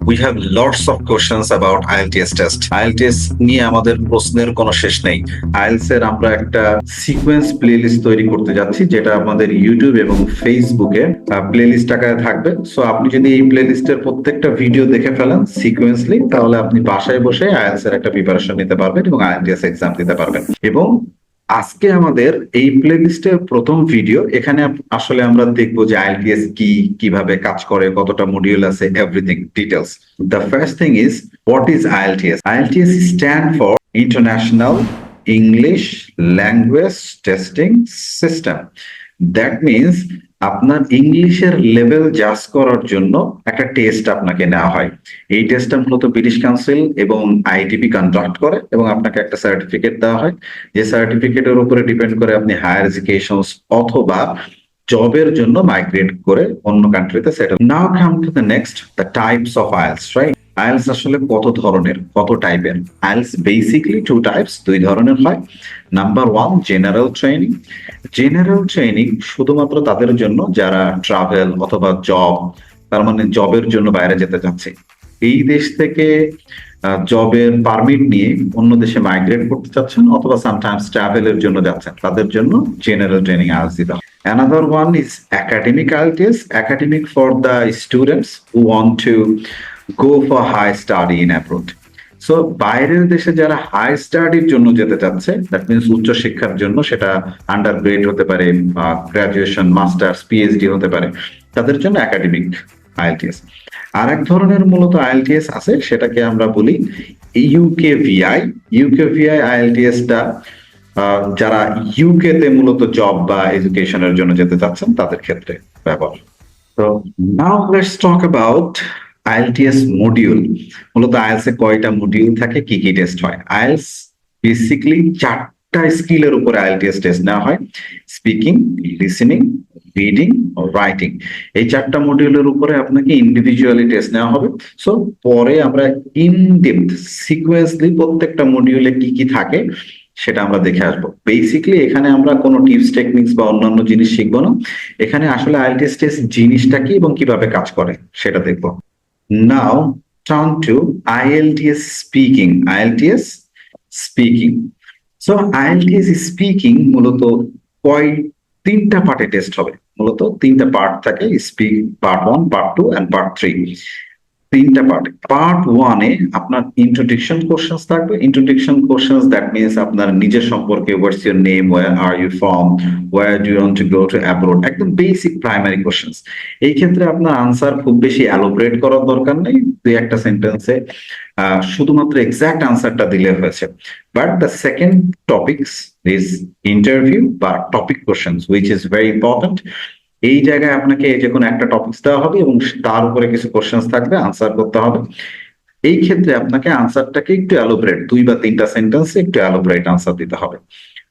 We have lots of questions about IELTS test. IELTS নিয়ে আমাদের প্রশ্নের কোনো শেষ নেই। IELTS এর আমরা একটা সিকোয়েন্স প্লেলিস্ট তৈরি করতে যাচ্ছি, যেটা আমাদের ইউটিউব এবং ফেসবুকে প্লেলিস্ট আকারে থাকবে। সো আপনি যদি এই প্লেলিস্টের প্রত্যেকটা ভিডিও দেখে ফেলেন সিকোয়েন্সলি, তাহলে আপনি বাসায় বসে IELTS এর একটা প্রিপারেশন নিতে পারবেন এবং IELTS এক্সাম দিতে পারবেন। এবং আজকে আমাদের এই প্লেলিস্টের প্রথম ভিডিও, এখানে আসলে আমরা দেখবো যে IELTS কি, কিভাবে কাজ করে, কতটা মডিউল আছে, everything details. The first thing is, what is IELTS? IELTS stand for international English language testing system. That means আপনার ইংলিশের লেভেল জাজ করার জন্য একটা টেস্ট আপনাকে নেওয়া হয়। এই টেস্টটা মূলত ব্রিটিশ কাউন্সিল এবং আইটিবি কন্ডাক্ট করে এবং আপনাকে একটা সার্টিফিকেট দেওয়া হয়, যে সার্টিফিকেটের উপরে ডিপেন্ড করে আপনি হায়ার এডুকেশন অথবা জবের জন্য মাইগ্রেট করে অন্য কান্ট্রিতে settle. Now come to the next, the types of IELTS, right? IELTS আসলে কত ধরনের, কত টাইপের? IELTS বেসিকলি টু টাইপস, দুই ধরনের হয়। Number one, general training. General training শুধুমাত্র তাদের জন্য যারা ট্রাভেল অথবা জব, তার মানে জবের জন্য বাইরে যেতে চাচ্ছে, এই দেশ থেকে জবের পারমিট নিয়ে অন্য দেশে মাইগ্রেট করতে চাচ্ছেন অথবা সামটাইমস ট্রাভেলের জন্য যাচ্ছেন, তাদের জন্য জেনারেল ট্রেনিং IELTS দিতে হয়। Another one is academic IELTS, academic for the students who want to go for high study in abroad. So বাইরের দেশে যারা হাই স্টাডির জন্য যেতে চাচ্ছে, দ্যাট মিনস উচ্চ শিক্ষার জন্য, সেটা আন্ডার গ্রেড হতে পারে, গ্রাজুয়েশন, মাস্টার্স, পিএইচডি হতে পারে, তাদের জন্য একাডেমিক IELTS। আর এক ধরনের মূলত IELTS আছে, সেটাকে আমরা বলি ইউকেভিআই। ইউকেভিআই IELTSটা যারা ইউকে তে মূলত জব বা এডুকেশনের জন্য যেতে চাচ্ছেন তাদের ক্ষেত্রে ব্যবহার। তো now let's talk about IELTS module. মূলত IELTS এ কয়টা মডিউল থাকে, কি কি টেস্ট হয়? IELTS বেসিক্যালি চারটা স্কিলের উপরে IELTS টেস্ট নেওয়া হয়: স্পিকিং, লিসেনিং, রিডিং, রাইটিং। এই চারটা মডিউলের উপরে আপনাকে ইন্ডিভিজুয়ালি টেস্ট নেওয়া হবে। সো পরে আমরা ইন ডেপথ সিকোয়েন্সলি প্রত্যেকটা মডিউলে কি কি থাকে সেটা আমরা দেখে আসবো। বেসিক্যালি এখানে আমরা কোনো টিপস, টেকনিক্স বা অন্যান্য জিনিস শিখবো না। এখানে আসলে IELTS টেস্ট জিনিসটা কি এবং কিভাবে কাজ করে সেটা দেখবো। Now turn to IELTS speaking. IELTS speaking. So IELTS speaking মূলত তিনটা পার্টে টেস্ট হবে। মূলত তিনটা পার্ট থাকে, speak part 1, part 2 and part 3। তিনটা পার্টে। পার্ট 1 এ আপনার ইন্ট্রোডাকশন কোশ্চেন্স থাকবে। ইন্ট্রোডাকশন কোশ্চেন্স দ্যাট মিনস আপনার নিজের সম্পর্কে, what's your name, where are you from, where do you want to go to abroad, একদম বেসিক প্রাইমারি কোশ্চেন্স। এই ক্ষেত্রে আপনার আনসার খুব বেশি এলোবরেট করার দরকার নেই, দুই একটা সেন্টেন্সে শুধুমাত্র এক্সাক্ট আনসারটা দিলে হয়েছে। But the second topics is interview বা topic questions, which is very important. এই জায়গায় আপনাকে যে কোনো একটা টপিকস দেওয়া হবে এবং তার উপরে কিছু কোশ্চেন্স থাকবে, আনসার করতে হবে। এই ক্ষেত্রে আপনাকে আনসারটাকে একটু এলোবরেট, দুই বা তিনটা সেন্টেন্সে একটু এলোবরেট আনসার দিতে হবে।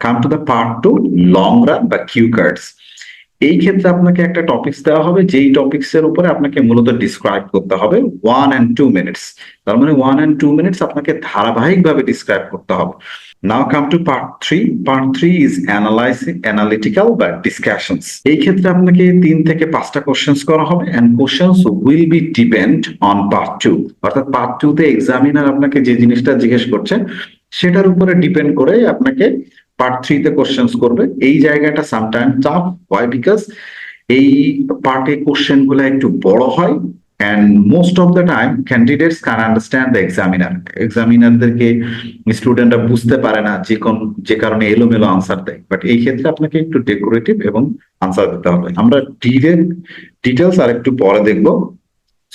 Come to the part 2, long run বা কিউ কার্ডস। এই ক্ষেত্রে আপনাকে একটা টপিকস দেওয়া হবে, যেই টপিকস এর উপরে আপনাকে মূলত ডিসক্রাইব করতে হবে 1 and 2 মিনিটস। তার মানে 1 and 2 মিনিটস আপনাকে ধারাবাহিকভাবে ডিসক্রাইব করতে হবে। Now come to part 3. Part 3 is analytical বা discussions. এই ক্ষেত্রে আপনাকে 3 থেকে 5টা কোশ্চেন্স করা হবে and questions will be depend on part 2. অর্থাৎ পার্ট 2 তে এক্সামিনার আপনাকে যে জিনিসটা জিজ্ঞেস করছে সেটার উপরে ডিপেন্ড করে আপনাকে পার্ট 3 তে কোশ্চেন্স করবে। এই জায়গাটা সামটাইম টাফ হয়, বিকজ এই পার্টে কোশ্চেন গুলো একটু বড় হয় and most of the time candidates can understand the examiner. এক্সামিনারদেরকে স্টুডেন্টরা বুঝতে পারে না, যে কারণে এলোমেলো আনসার দেয়। বাট এই ক্ষেত্রে আপনাকে একটু ডেকোরেটিভ এবং আনসার দিতে হবে। আমরা ডিটেলস আর একটু পরে দেখবো।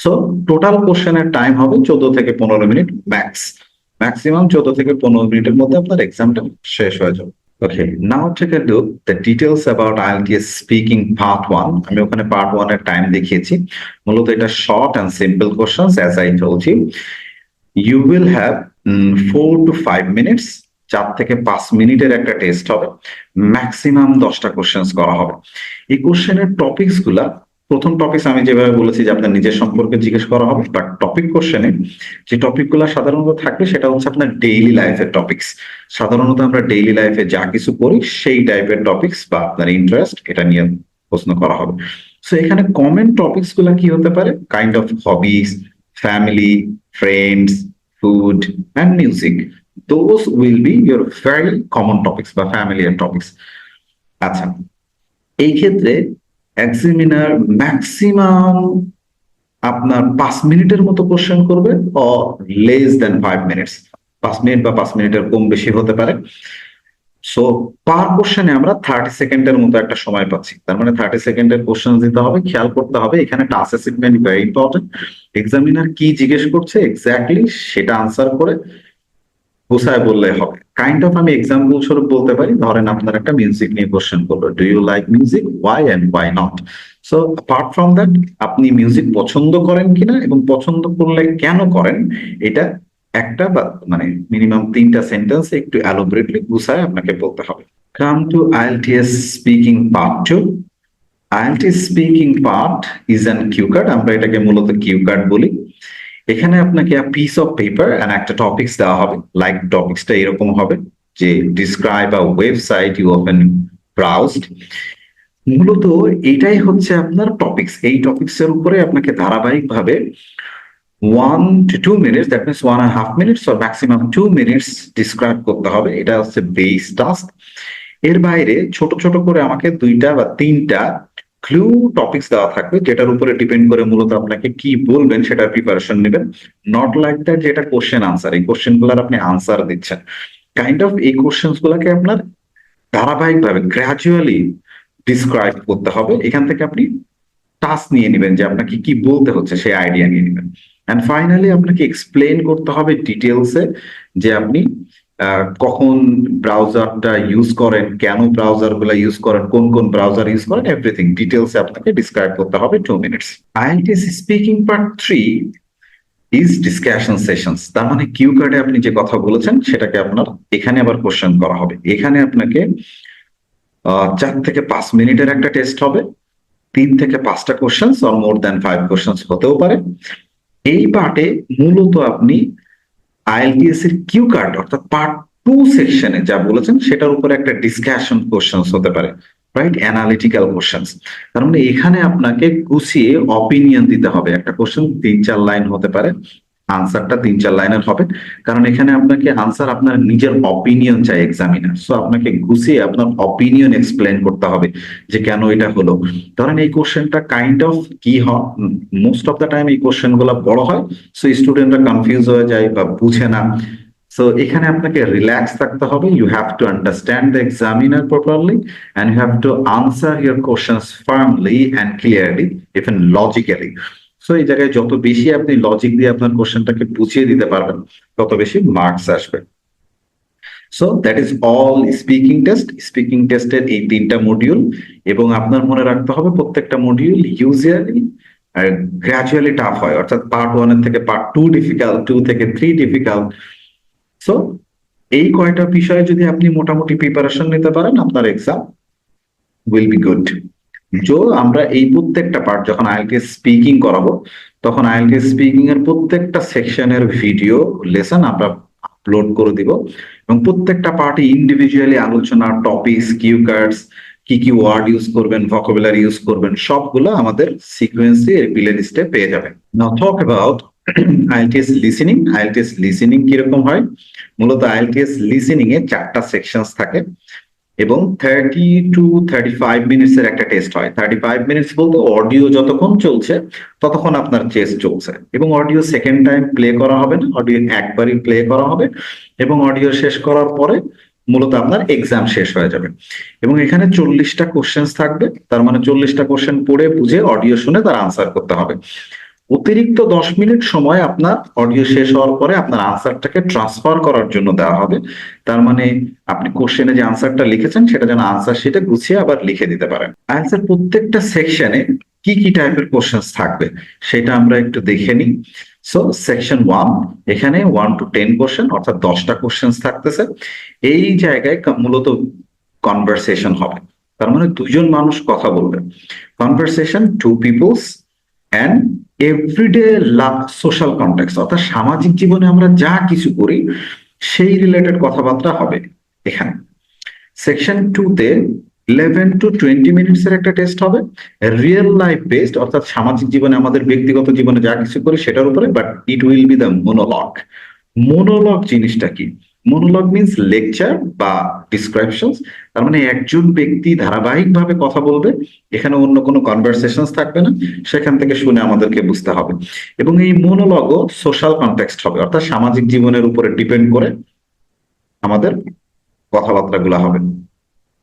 সো টোটাল কোশ্চেনের টাইম হবে 14 থেকে 15 মিনিট ম্যাক্সিমাম 14 থেকে 15 মিনিটের মধ্যে আপনার এক্সামটা শেষ হয়ে যাবে। Okay, now take a look the details about IELTS speaking part 1. আমি ওখানে part 1 এর টাইম দেখিয়েছি। মূলত এটা short and simple questions, as I told you. You will have 4 to 5 minutes, 4 থেকে 5 মিনিটের একটা টেস্ট হবে। ম্যাক্সিমাম 10টা কোশ্চেন্স করা হবে। এই কোশ্চেনের টপিকস গুলা, প্রথম টপিক আমি যেভাবে বলেছি যে আপনার নিজের সম্পর্কে জিজ্ঞেস করা হবে, বাট টপিক কোশ্চেনে যে টপিকগুলো সাধারণত থাকবে সেটা হচ্ছে আপনার ডেইলি লাইফের টপিকস। সাধারণত আমরা ডেইলি লাইফে যা কিছু করি সেই টাইপের টপিকস বা আপনার ইন্টারেস্ট, এটা নিয়ে প্রশ্ন করা হবে। সো এখানে কমন টপিকস গুলা কি হতে পারে? Kind of hobbies, family, friends, food, and music. Those will be your very common topics বা familiar topics. আচ্ছা, এই ক্ষেত্রে এক্সামিনার ম্যাক্সিমাম আপনার 5 মিনিটের মতো কোশ্চেন করবে or less than 5 minutes, 5 minute বা 5 মিনিটের কম বেশি হতে পারে। সো পার কোশ্চেনে আমরা 30 সেকেন্ডের মতো একটা সময় পাচ্ছি, তার মানে 30 সেকেন্ডের কোশ্চেন দিতে হবে। খেয়াল করতে হবে এখানে task assignment very important. Examiner কি জিজ্ঞেস করছে এক্স্যাক্টলি সেটা আনসার করে বুঝায় বললে হবে। কাইন্ড অফ আমি এক্সাম্পল স্বরূপ বলতে পারি, ধরেন আপনার একটা মিউজিক নিয়ে কোশ্চেন করলো, do you like music, why and why not. So apart from that, আপনি মিউজিক পছন্দ করেন কিনা এবং পছন্দ করলে কেন করেন, এটা একটা বা মানে মিনিমাম 3টা সেন্টেন্স একটু এলোবরেটলি গুছায় আপনাকে বলতে হবে। Come to IELTS speaking part 2। IELTS speaking part is an cue card, আমরা এটাকে মূলত কিউ কার্ড বলি। এখানে আপনাকে পিস অফ পেপার এন্ড একটা টপিকস দেওয়া হবে। লাইক টপিকসটা এরকম হবে যে describe a website you often browsed. মূলত এটাই হচ্ছে আপনার টপিকস। এই টপিকস এর উপরে আপনাকে ধারাবাহিকভাবে 1 to 2 minutes, that means 1.5 minutes or maximum 2 minutes describe করতে হবে। এটা হচ্ছে বেস টাস্ক। এর বাইরে ছোট ছোট করে আমাকে 2টা বা 3টা ক্লু টপিকস দেওয়া থাকবে, যেটার উপরে ডিপেন্ড করে মূলত আপনাকে কি বলবেন সেটার প্রিপারেশন নেবেন। নট লাইক দ্যাট যেটা কোশ্চেন আনসার, এই কোশ্চেন গুলার আপনি আনসার দিচ্ছেন। কাইন্ড অফ এই কোশ্চেন গুলাকে আপনার ধারাবাহিকভাবে গ্র্যাজুয়ালি ডিসক্রাইব করতে হবে। এখান থেকে আপনি টাস্ক নিয়ে নেবেন যে আপনাকে কি বলতে হচ্ছে, সেই আইডিয়া নিয়ে নেবেন। এন্ড ফাইনালি আপনাকে এক্সপ্লেন করতে হবে ডিটেলসে যে আপনি কখন ব্রাউজারটা ইউজ করেন, কেন ব্রাউজার গুলা ইউজ করেন, কোন কোন ব্রাউজার ইউজ করেন, এভরিথিং ডিটেলসে আপনাকে ডিসক্রাইব করতে হবে 2 minutes. IELTS speaking part 3 is discussion sessions. তার মানে কিউ কার্ডে আপনি যে কথা বলেছেন সেটাকে আপনার এখানে আবার কোশ্চেন করা হবে। এখানে আপনাকে 4 থেকে 5 মিনিটের একটা টেস্ট হবে। 3 থেকে 5টা questions or more than 5 questions হতেও পারে। এই পার্টে মূলত আপনি IELTS এর কিউ কার্ড অর্থাৎ পার্ট 2 সেকশনে যা বলেছেন সেটার উপরে একটা ডিসকাশন কোশ্চেন্স হতে পারে, রাইট, অ্যানালিটিক্যাল কোশ্চেন্স। তার মানে এখানে আপনাকে গুছিয়ে অপিনিয়ন দিতে হবে। একটা কোশ্চেন 3-4 লাইন হতে পারে, আনসারটা 3-4 লাইনের হবে, কারণ এখানে আপনাকে আনসার আপনার নিজের অপিনিয়ন চাই এক্সামিনার। সো আপনাকে গুছিয়ে আপনার অপিনিয়ন এক্সপ্লেন করতে হবে যে কেন এটা হলো। ধরেন এই কোশ্চেনটা কাইন্ড অফ কি হয়, মোস্ট অফ দ্য টাইম এই কোশ্চেন গুলো বড় হয়, সো স্টুডেন্টরা কনফিউজ হয়ে যায় বা বুঝে না। সো এখানে আপনাকে রিল্যাক্স থাকতে হবে। You have to understand the examiner properly and you have to answer your questions firmly and clearly, even logically. So এই জায়গায় যত বেশি আপনি লজিক দিয়ে আপনার কোশ্চেনটাকে বুঝিয়ে দিতে পারবেন, তত বেশি মার্কস আসবে। So that is all speaking test. Speaking টেস্টের এই 3টা মডিউল, এবং আপনার মনে রাখতে হবে প্রত্যেকটা মডিউল ইউজুয়ালি গ্র্যাজুয়ালি টাফ হয়, অর্থাৎ পার্ট 1 এর থেকে পার্ট 2 ডিফিকাল্ট, 2 থেকে 3 ডিফিকাল্ট। সো এই কয়টা বিষয়ে যদি আপনি মোটামুটি প্রিপারেশন নিতে পারেন, আপনার এক্সাম উইল বি গুড। আমরা এই প্রত্যেকটা পার্ট যখন IELTS স্পিকিং করাবো, তখন IELTS স্পিকিং এর প্রত্যেকটা সেকশনের ভিডিও লেসন আমরা আপলোড করে দিব, এবং প্রত্যেকটা পার্টে ইন্ডিভিজুয়ালি আলোচনা, টপিকস, কিউ কার্ডস, কি কি ওয়ার্ড ইউজ করবেন, ভোকাবুলারি ইউজ করবেন, সবগুলো আমাদের সিকোয়েন্সে প্লে লিস্টে পেয়ে যাবেন। Now talk about IELTS listening. IELTS listening কিরকম হয়? মূলত IELTS লিসেনিং এ 4টা সেকশনস থাকে এবং 30 to 35 মিনিটস এর একটা টেস্ট হয়। 35 মিনিটস বলতে অডিও যতক্ষণ চলছে ততক্ষণ আপনার টেস্ট চলছে, এবং অডিও সেকেন্ড টাইম প্লে করা হবে না, অডিও একবারই প্লে করা হবে, এবং অডিও শেষ করার পরে মূলত আপনার এক্সাম শেষ হয়ে যাবে। এবং এখানে 40টা কোশ্চেন্স থাকবে, তার মানে 40টা কোশ্চেন পড়ে বুঝে অডিও শুনে তার আনসার করতে হবে। অতিরিক্ত 10 মিনিট সময় আপনার অডিও শেষ হওয়ার পরে আপনার আনসারটাকে ট্রান্সফার করার জন্য দেওয়া হবে। তার মানে আপনি কোশ্চেনে যে আনসারটা লিখেছেন সেটা যেন আনসার শিটে গুছিয়ে আবার লিখে দিতে পারেন। আনসার প্রত্যেকটা সেকশনে কি কি টাইপের কোশ্চেন্স থাকবে সেটা আমরা একটু দেখে নিই। সো সেকশন 1, এখানে 1 to 10 কোশ্চেন অর্থাৎ 10টা কোশ্চেন্স থাকতেছে। এই জায়গায় মূলত কনভারসেশন হবে, তার মানে দুজন মানুষ কথা বলবে। Conversation, two peoples and everyday social context, অর্থাৎ সামাজিক জীবনে আমরা যা কিছু করি সেই রিলেটেড কথাবার্তা হবে এখানে। সেকশন 2 তে 11 to 20 মিনিটস এর একটা টেস্ট হবে, রিয়েল লাইফ বেসড, অর্থাৎ সামাজিক জীবনে আমাদের ব্যক্তিগত জীবনে যা কিছু করি সেটার উপরে, but it will B the মোনোলগ। মোনোলগ জিনিসটা কি? মোনোলগ মিনস লেকচার বা ডিসক্রিপশনস। তার মানে একজন ব্যক্তি ধারাবাহিকভাবে কথা বলবে, এখানে অন্য কোনো কনভারসেশন থাকবে না, সেখান থেকে শুনে আমাদেরকে বুঝতে হবে। এবং এই মোনোলগও সোশ্যাল কনটেক্সট হবে, অর্থাৎ সামাজিক জীবনের উপরে ডিপেন্ড করে আমাদের কথাবার্তাগুলো হবে।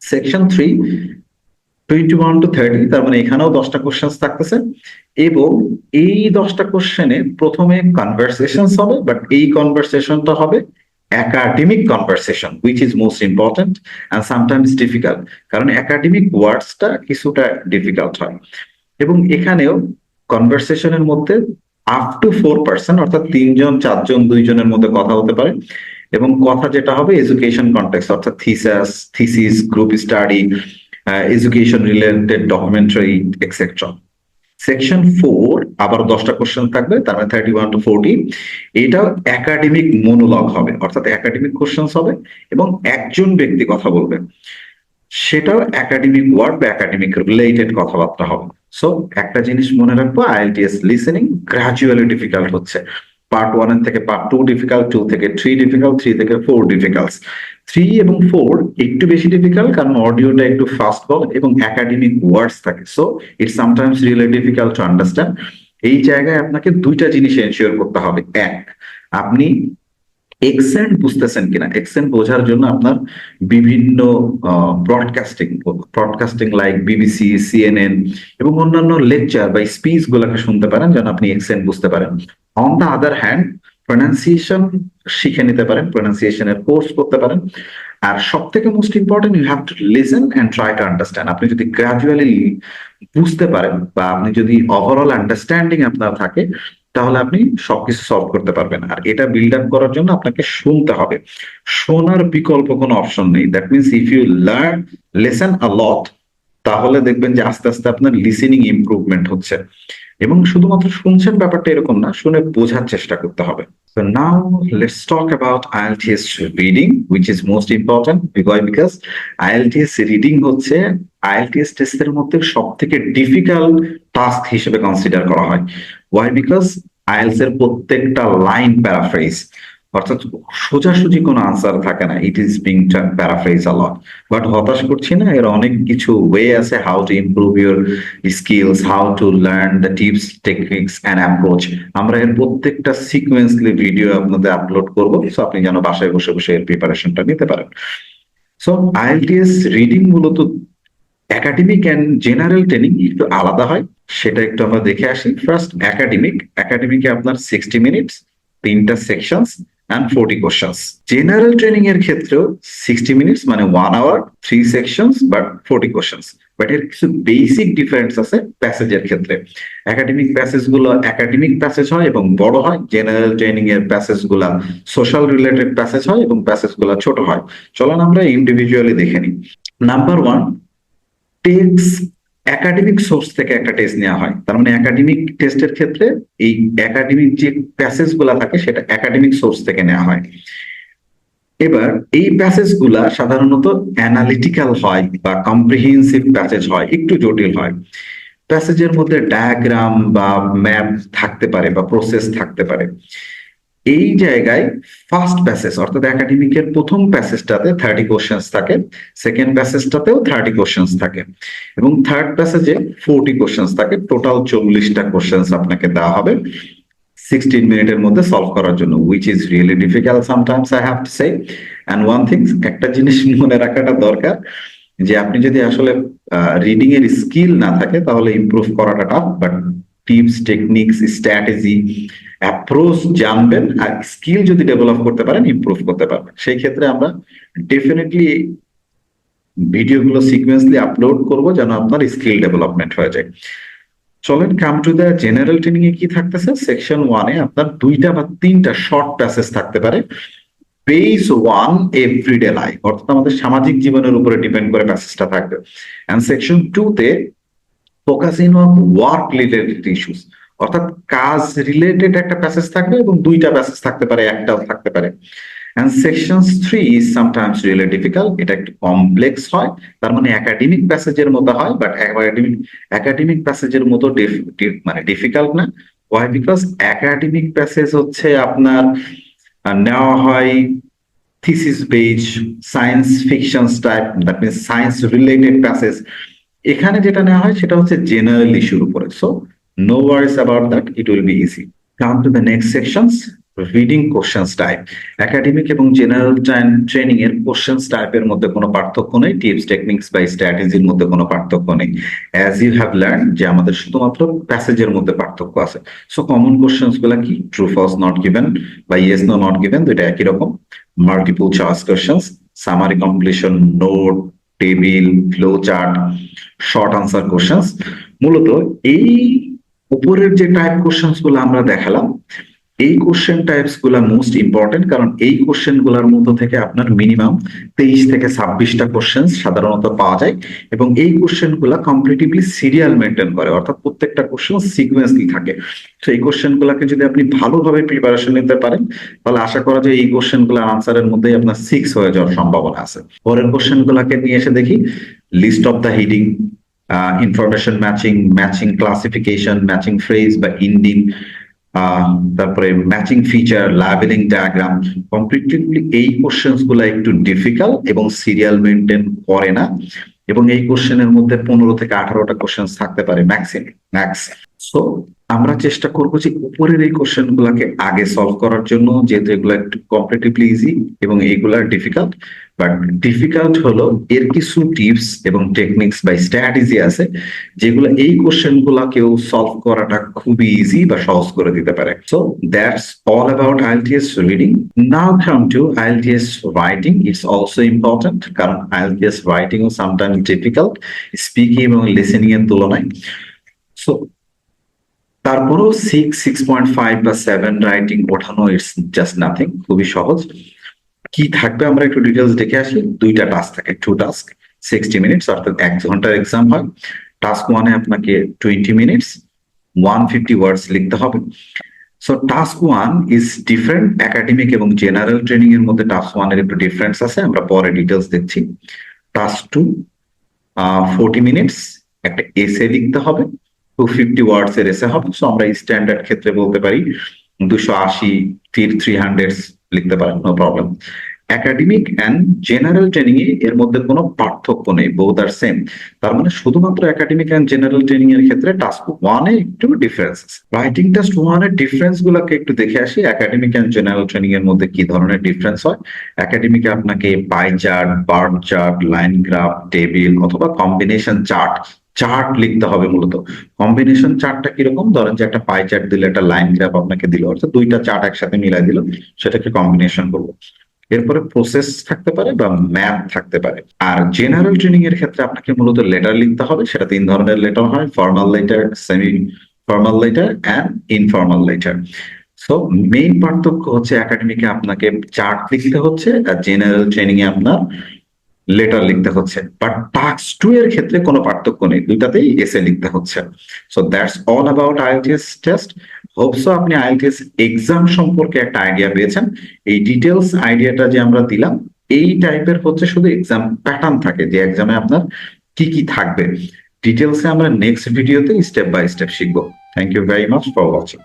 সেকশন 3, 21 to 30, তার মানে এখানেও 10টা কোশ্চেন থাকতেছে, এবং এই 10টা কোশ্চেনে প্রথমে কনভারসেশনস হবে, বাট এই কনভারসেশনটা হবে academic conversation, which is most important and sometimes difficult, কারণ একাডেমিক ওয়ার্ডসটা কিছুটা ডিফিকাল্ট হয়। এবং এখানেও কনভারসেশনের মধ্যে আপ টু 4 পার্সন, অর্থাৎ 3 জন 4 জন 2 জনের মধ্যে কথা হতে পারে, এবং কথা যেটা হবে এডুকেশন কনটেক্সট, অর্থাৎ thesis, group study, education related documentary etcetera. Section 4 আবার 10টা কোশ্চেন থাকবে, তার মানে 31 to 40। এটাও একাডেমিক মোনোলগ হবে, অর্থাৎ একাডেমিক কোশ্চেন হবে এবং একজন ব্যক্তি কথা বলবে, সেটাও একাডেমিক ওয়ার্ড বা একাডেমিক রিলেটেড কথাবার্তা হবে। সো একটা জিনিস মনে রাখবো, আইএলটিএস লিসেনিং গ্রাজুয়ালি ডিফিকাল্ট হচ্ছে। পার্ট 1 এর থেকে পার্ট 2 ডিফিকাল্ট, 2 থেকে 3 ডিফিকাল্ট, 3 থেকে 4 ডিফিকাল্ট। 3 এবং 4 একটু বেশি ডিফিকাল্ট কারণ অডিওটা একটু ফাস্ট বল এবং একাডেমিক ওয়ার্ডস থাকে, so it's sometimes really difficult to understand. এই জায়গায় আপনাকে দুইটা জিনিস এনশিওর করতে হবে। এক, আপনি এক্সেন্ট বুঝতেছেন কিনা। এক্সেন্ট বোঝার জন্য আপনার বিভিন্ন ব্রডকাস্টিং লাইক বিবিসি, সিএনএন এবং অন্যান্য লেকচার বা স্পিচ গুলাকে শুনতে পারেন যেন আপনি এক্সেন্ট বুঝতে পারেন। On the other hand, pronunciation শিখে নিতে পারেন, প্রনাউন্সিয়েশনের কোর্স করতে পারেন। আর সব থেকে most important, you have to listen and try to understand. আপনি যদি গ্রাজুয়ালি বুঝতে পারেন বা আপনি যদি ওভারঅল আন্ডারস্ট্যান্ডিং আপনার থাকে, তাহলে আপনি সবকিছু সলভ করতে পারবেন। আর এটা বিল্ড আপ করার জন্য আপনাকে শুনতে হবে, শোনার বিকল্প কোনো অপশন নেই। That means if you learn listen a lot, তাহলে দেখবেন যে আস্তে আস্তে আপনার লিসেনিং ইমপ্রুভমেন্ট হচ্ছে। এবং শুধুমাত্র শুনছেন ব্যাপারটা এরকম না, শুনে বোঝার চেষ্টা করতে হবে। So now let's talk about IELTS reading, which is most important because IELTS reading হচ্ছে IELTS টেস্টের মধ্যে সবথেকে ডিফিকাল্ট টাস্ক হিসেবে কনসিডার করা হয়। Why? Because IELTS এর প্রত্যেকটা লাইন প্যারাফ্রেজ, অর্থাৎ সোজাসুজি কোনো আনসার থাকে না, it is being paraphrase a lot. But হতাশ করছি না, এর অনেক কিছু ওয়ে আছে how to improve your skills, how to learn the tips, techniques and approach. আমরা এর প্রত্যেকটা সিকোয়েন্সলি ভিডিও আপনাদের আপলোড করবো, সো আপনি যেন বাসায় বসে বসে এর প্রিপারেশনটা নিতে পারেন। সো IELTS রিডিং মূলত একাডেমিক অ্যান্ড জেনারেল ট্রেনিং একটু আলাদা হয়, সেটা একটু আমরা দেখে আসি। ফার্স্ট একাডেমিকে আপনার 60 মিনিটস, 3টা sections and 40 questions। General training এর ক্ষেত্রেও 60 মিনিটস মানে 1 hour, 3 sections but 40 questions. But এর কিছু বেসিক ডিফারেন্স আছে প্যাসেজের ক্ষেত্রে। একাডেমিক প্যাসেজ গুলো একাডেমিক প্যাসেজ হয় এবং বড় হয়, জেনারেল ট্রেনিং এর প্যাসেজ গুলা সোশ্যাল রিলেটেড প্যাসেজ হয় এবং প্যাসেজ গুলা ছোট হয়। চলুন আমরা ইন্ডিভিজুয়ালি দেখে নিই। নাম্বার 1, টেক্সট একাডেমিক সোর্স থেকে একটা টেস্ট নেওয়া হয়। তার মানে একাডেমিক টেস্টের ক্ষেত্রে এই একাডেমিক যে প্যাসেজ গুলা থাকে সেটা একাডেমিক সোর্স থেকে নেওয়া হয়। এবার এই প্যাসেজ গুলা সাধারণত অ্যানালিটিক্যাল হয় বা কম্প্রিহেন্সিভ প্যাসেজ হয়, একটু জটিল হয়। প্যাসেজের মধ্যে ডায়াগ্রাম বা ম্যাপ থাকতে পারে বা প্রসেস থাকতে পারে। এই জায়গায় ফার্স্ট প্যাসেজ অর্থাৎ একাডেমিকের প্রথম প্যাসেজটাতে 30 কোশ্চেন্স থাকে, সেকেন্ড প্যাসেজটাতেও 30 কোশ্চেন্স থাকে এবং থার্ড প্যাসেজে 40 কোশ্চেন্স থাকে। টোটাল 40টা কোশ্চেন্স আপনাকে দেওয়া হবে 16 মিনিটের মধ্যে সলভ করার জন্য, which is really difficult sometimes I have to say. And one thing, একটা জিনিস মনে রাখাটা দরকার যে আপনি যদি আসলে রিডিং এর স্কিল না থাকে তাহলে ইমপ্রুভ করাটা tough, but tips, techniques, strategy, approach জানবেন আর স্কিল যদি ডেভেলপ করতে পারেন ইমপ্রুভ করতে পারবেন। সেই ক্ষেত্রে আমরা ডেফিনেটলি ভিডিওগুলো সিকোয়েন্সলি আপলোড করব যেন আপনার স্কিল ডেভেলপমেন্ট হয়ে যায়। চলেন come to the general training এ কি থাকতেছে। সেকশন 1 এ আপনার 2টা বা 3টা শর্ট প্যাসেজ থাকতে পারে। বেস 1 এভরিডে লাইফ, অর্থাৎ আমাদের সামাজিক জীবনের উপরে ডিপেন্ড করে প্যাসেজটা থাকবে। এন্ড সেকশন 2 তে focusing on work related issues, অর্থাৎ কাজ রিলেটেড একটা প্যাসেজ থাকবে এবং 2টা প্যাসেজ থাকতে পারে, একটাও থাকতে পারে। and sections 3 is sometimes really difficult. এটা একটু কমপ্লেক্স হয়, তার মানে একাডেমিক প্যাসেজের মতো হয়, বাট একাডেমিক প্যাসেজের মতো মানে ডিফিকাল্ট না। ওয়াই? বিকজ একাডেমিক প্যাসেজ হচ্ছে আপনার নেওয়া হয় thesis base, science fictions type, that means science related passage. এখানে যেটা নেওয়া হয় সেটা হচ্ছে জেনারেল ইস্যুর উপরে। So no worries about that, it will be easy. Come to the next sections, reading questions type. Academic এবং জেনারেল ট্রেনিং এর কোশ্চেন্স টাইপের মধ্যে কোনো পার্থক্য নেই, টিপস টেকনিক্স বা স্ট্র্যাটেজির মধ্যে কোনো পার্থক্য নেই। অ্যাজ ইউ হ্যাভ লার্ন যে আমাদের শুধুমাত্র প্যাসেজের মধ্যে পার্থক্য আছে। সো কমন কোশ্চেন্স গুলা কি? ট্রু ফলস নট গিভেন বা ইয়েস নো নট গিভেন, দুইটা একই রকম। Multiple choice questions, summary completion, note, table, flow chart, short answer questions. মূলত এই উপরের যে টাইপ কোশ্চেন্স গুলো আমরা দেখালাম, এই কোশ্চেন টাইপস গুলা মোস্ট ইম্পর্টেন্ট, কারণ এই কোশ্চেন গুলার মধ্যে থেকে আপনার মিনিমাম 23 থেকে 26টা কোশ্চেন সাধারণত পাওয়া যায়, এবং এই কোশ্চেন গুলা কমপ্লিটিভলি সিরিয়াল মেনটেন করে, অর্থাৎ প্রত্যেকটা কোশ্চেন সিকোয়েন্সলি থাকে। তো এই কোশ্চেন গুলাকে যদি আপনি ভালোভাবে প্রিপারেশন নিতে পারেন, তাহলে আশা করা যায় এই কোশ্চেন গুলার আনসারের মধ্যেই আপনার 6 হয়ে যাওয়ার সম্ভাবনা আছে। পরের কোশ্চেন গুলাকে নিয়ে এসে দেখি, list of the heading, information matching, matching classification, matching phrase বা ইন্ডিং, তারপরে matching feature, labeling diagram. Completely এই কোশ্চেন্স গুলা একটু ডিফিকাল্ট এবং সিরিয়াল মেনটেন করে না, এবং এই কোশ্চেনের মধ্যে 15 থেকে 18টা কোশ্চেন থাকতে পারে ম্যাক্স। সো আমরা চেষ্টা করবো যে উপরের এই কোশ্চেন গুলাকে আগে সলভ করার জন্য, যেহেতু এগুলো একটু কম্পারেটিভলি ইজি এবং এইগুলা ডিফিকাল্ট। বাট ডিফিকাল্ট হলো এর কিছু টিপস এবং টেকনিক্স বা স্ট্র্যাটেজি আছে যেগুলো এই কোশ্চেন গুলাকেও সলভ করাটা খুবই ইজি বা সহজ করে দিতে পারে। So that's all about IELTS reading. Now come to IELTS writing. It's also important, কারণ IELTS রাইটিং ও সামটাইমস ডিফিকাল্ট স্পিকিং এবং লিসেনিং এর তুলনায়। সো তারপরেও 6.5 বা 7 রাইটিং ওঠানো ইটস জাস্ট নাথিং, খুবই সহজ। কি থাকবে আমরা একটু ডিটেলস দেখে আসি। দুইটা টাস্ক থাকে, 2 টাস্ক, 60 মিনিটস, অর্থাৎ 1 ঘন্টার এক্সাম হয়। টাস্ক 1-এ আপনাকে 20 মিনিটস 150 ওয়ার্ডস লিখতে হবে। So task 1 is different. Academic এবং জেনারেল ট্রেনিং এর মধ্যে টাস্ক 1 এর একটু ডিফারেন্স আছে, আমরা পরে ডিটেলস দেখছি। টাস্ক 2 40 মিনিটস, একটা এসে লিখতে হবে, 250 ওয়ার্ডস এর এসে হবে। সো আমরা স্ট্যান্ডার্ড ক্ষেত্রে বলতে পারি 280 300 লিখতে পারেন, no problem. Academic and general training এর মধ্যে কোনো পার্থক্য নেই, বোথ আর সেম। তার মানে শুধুমাত্র একাডেমিক এন্ড জেনারেল ট্রেনিং এর ক্ষেত্রে টাস্ক 1-এ একটু ডিফারেন্স। রাইটিং টেস্ট 1 এর ডিফারেন্স গুলোকে একটু দেখে আসি। একাডেমিক এন্ড জেনারেল ট্রেনিং এর মধ্যে কি ধরনের ডিফারেন্স হয়। একাডেমিকে আপনাকে pie chart, bar chart, line graph, table অথবা কম্বিনেশন চার্ট লিখতে হবে। মূলত কম্বিনেশন চার্টটা কিরকম, ধরেন যে একটা পাই চার্ট দিলে, একটা লাইন গ্রাফ আপনাকে দিল, অর্থাৎ দুইটা চার্ট একসাথে মিলাই দিল, সেটাকে কম্বিনেশন করবো। এরপরে প্রসেস থাকতে পারে বা ম্যাথ থাকতে পারে। আর জেনারেল ট্রেনিং এর ক্ষেত্রে আপনাকে মূলত লেটার লিখতে হবে। সেটা 3 ধরনের লেটার হয়, formal letter, semi formal letter and informal letter. So main পার্থক্য হচ্ছে একাডেমিকে আপনাকে চার্ট লিখতে হচ্ছে, আর জেনারেল ট্রেনিং এ আপনার লেটার লিখতে হচ্ছে। বাট টাস্ক 2 এর ক্ষেত্রে কোনো পার্থক্য নেই, দুটাতেই এসে লিখতে হচ্ছে। So that's all about IELTS test. Hope so আপনি IELTS এক্সাম সম্পর্কে একটা আইডিয়া পেয়েছেন। এই ডিটেলস আইডিয়াটা যে আমরা দিলাম, এই টাইপের হচ্ছে শুধু এক্সাম প্যাটার্ন থাকে, যে এক্সামে আপনার কি কি থাকবে। ডিটেলসে আমরা নেক্সট ভিডিওতে স্টেপ বাই স্টেপ শিখবো। Thank you very much for watching.